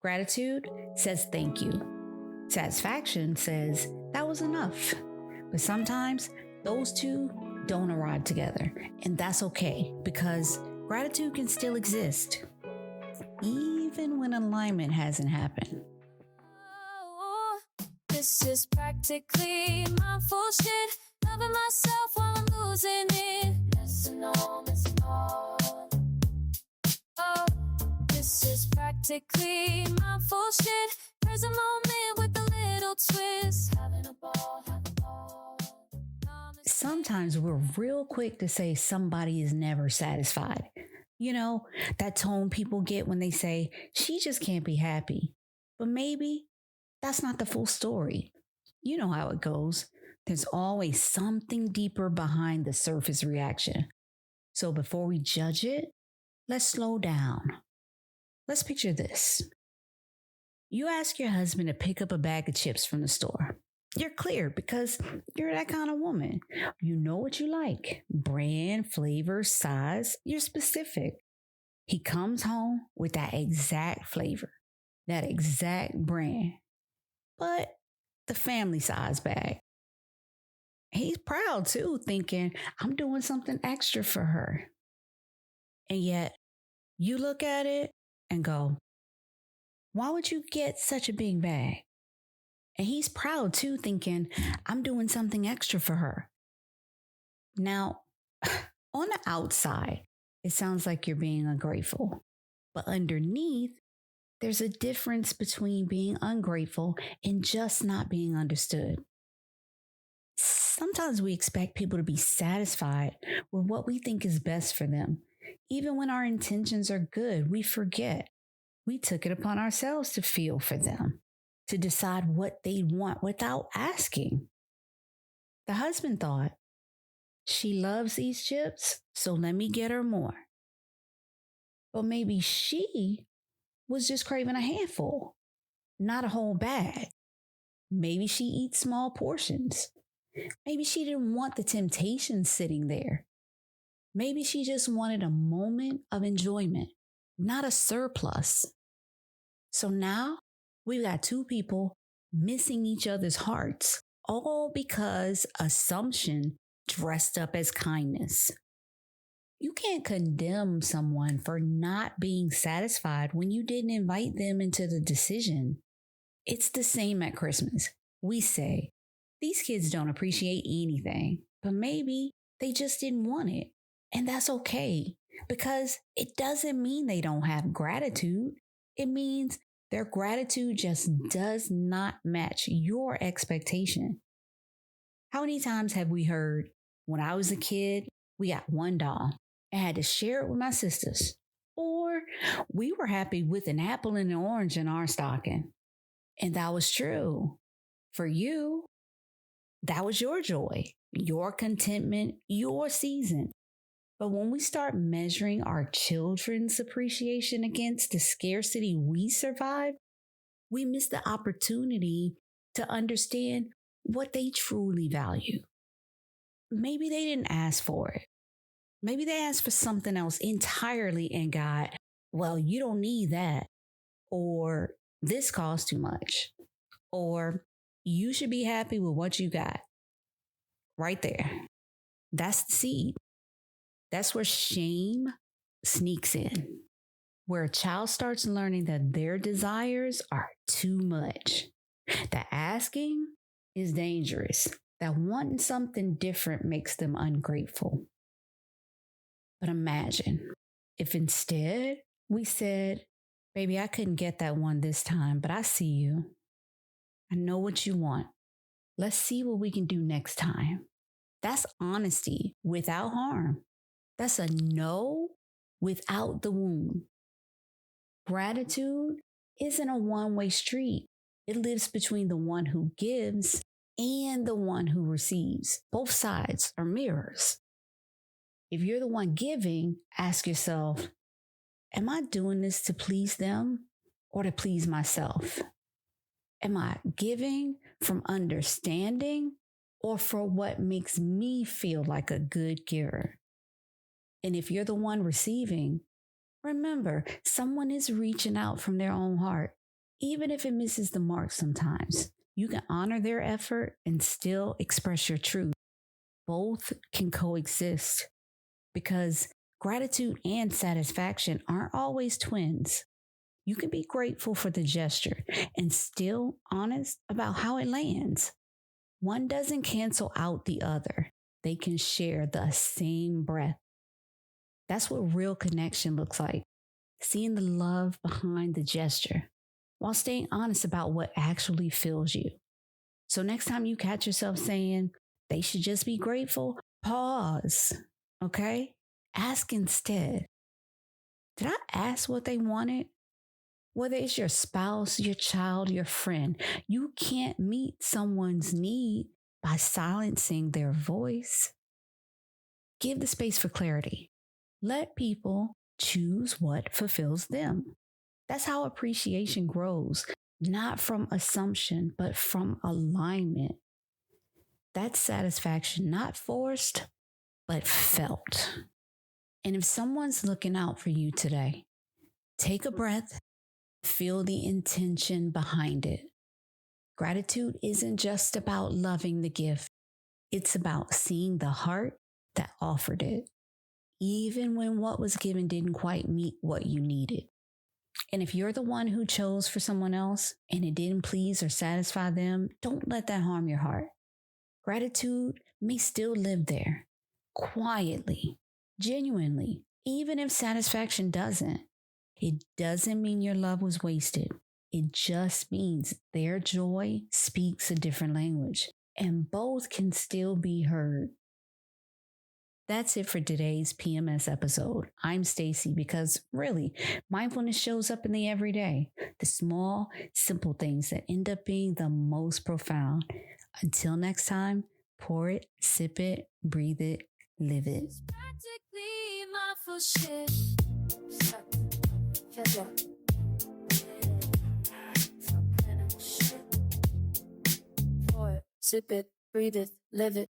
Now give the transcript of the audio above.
Gratitude says thank you. Satisfaction says that was enough. But sometimes those two don't arrive together. And that's okay because gratitude can still exist, even when alignment hasn't happened. This is practically mindful shit. Loving myself while I'm losing it. Messing all. Oh, this is practically mindful shit. There's a moment with a little twist. Having a ball. Sometimes we're real quick to say somebody is never satisfied. You know, that tone people get when they say, she just can't be happy. But maybe that's not the full story. You know how it goes. There's always something deeper behind the surface reaction. So before we judge it, let's slow down. Let's picture this. You ask your husband to pick up a bag of chips from the store. You're clear because you're that kind of woman. You know what you like. Brand, flavor, size. You're specific. He comes home with that exact flavor, that exact brand, but the family size bag. He's proud too, thinking, I'm doing something extra for her. And yet you look at it and go, why would you get such a big bag? And he's proud too, thinking, I'm doing something extra for her. Now, on the outside, it sounds like you're being ungrateful. But underneath, there's a difference between being ungrateful and just not being understood. Sometimes we expect people to be satisfied with what we think is best for them. Even when our intentions are good, we forget. We took it upon ourselves to feel for them, to decide what they want without asking. The husband thought, she loves these chips, so let me get her more. But maybe she was just craving a handful, not a whole bag. Maybe she eats small portions. Maybe she didn't want the temptation sitting there. Maybe she just wanted a moment of enjoyment, not a surplus. So now we've got two people missing each other's hearts, all because assumption dressed up as kindness. You can't condemn someone for not being satisfied when you didn't invite them into the decision. It's the same at Christmas. We say, these kids don't appreciate anything, but maybe they just didn't want it. And that's okay, because it doesn't mean they don't have gratitude. It means their gratitude just does not match your expectation. How many times have we heard, when I was a kid, we got one doll and had to share it with my sisters? Or we were happy with an apple and an orange in our stocking. And that was true. For you, that was your joy, your contentment, your season. But when we start measuring our children's appreciation against the scarcity we survived, we miss the opportunity to understand what they truly value. Maybe they didn't ask for it. Maybe they asked for something else entirely and got, well, you don't need that. Or this costs too much. Or you should be happy with what you got. Right there. That's the seed. That's where shame sneaks in, where a child starts learning that their desires are too much, that asking is dangerous, that wanting something different makes them ungrateful. But imagine if instead we said, baby, I couldn't get that one this time, but I see you. I know what you want. Let's see what we can do next time. That's honesty without harm. That's a no without the wound. Gratitude isn't a one-way street. It lives between the one who gives and the one who receives. Both sides are mirrors. If you're the one giving, ask yourself, am I doing this to please them or to please myself? Am I giving from understanding or for what makes me feel like a good giver? And if you're the one receiving, remember, someone is reaching out from their own heart. even if it misses the mark sometimes. You can honor their effort and still express your truth. Both can coexist because gratitude and satisfaction aren't always twins. You can be grateful for the gesture and still honest about how it lands. One doesn't cancel out the other. They can share the same breath. That's what real connection looks like. Seeing the love behind the gesture while staying honest about what actually fills you. So next time you catch yourself saying they should just be grateful, pause, okay? Ask instead, did I ask what they wanted? Whether it's your spouse, your child, your friend, you can't meet someone's need by silencing their voice. Give the space for clarity. Let people choose what fulfills them. That's how appreciation grows, not from assumption, but from alignment. That's satisfaction, not forced, but felt. And if someone's looking out for you today, take a breath, feel the intention behind it. Gratitude isn't just about loving the gift. It's about seeing the heart that offered it, even when what was given didn't quite meet what you needed. And if you're the one who chose for someone else and it didn't please or satisfy them, don't let that harm your heart. Gratitude may still live there, quietly, genuinely, even if satisfaction doesn't. It doesn't mean your love was wasted. It just means their joy speaks a different language, and both can still be heard. That's it for today's PMS episode. I'm Stacey because really, mindfulness shows up in the everyday, the small, simple things that end up being the most profound. Until next time, pour it, sip it, breathe it, live it. It's practically mindful shit. Pour it, sip it, breathe it, live it.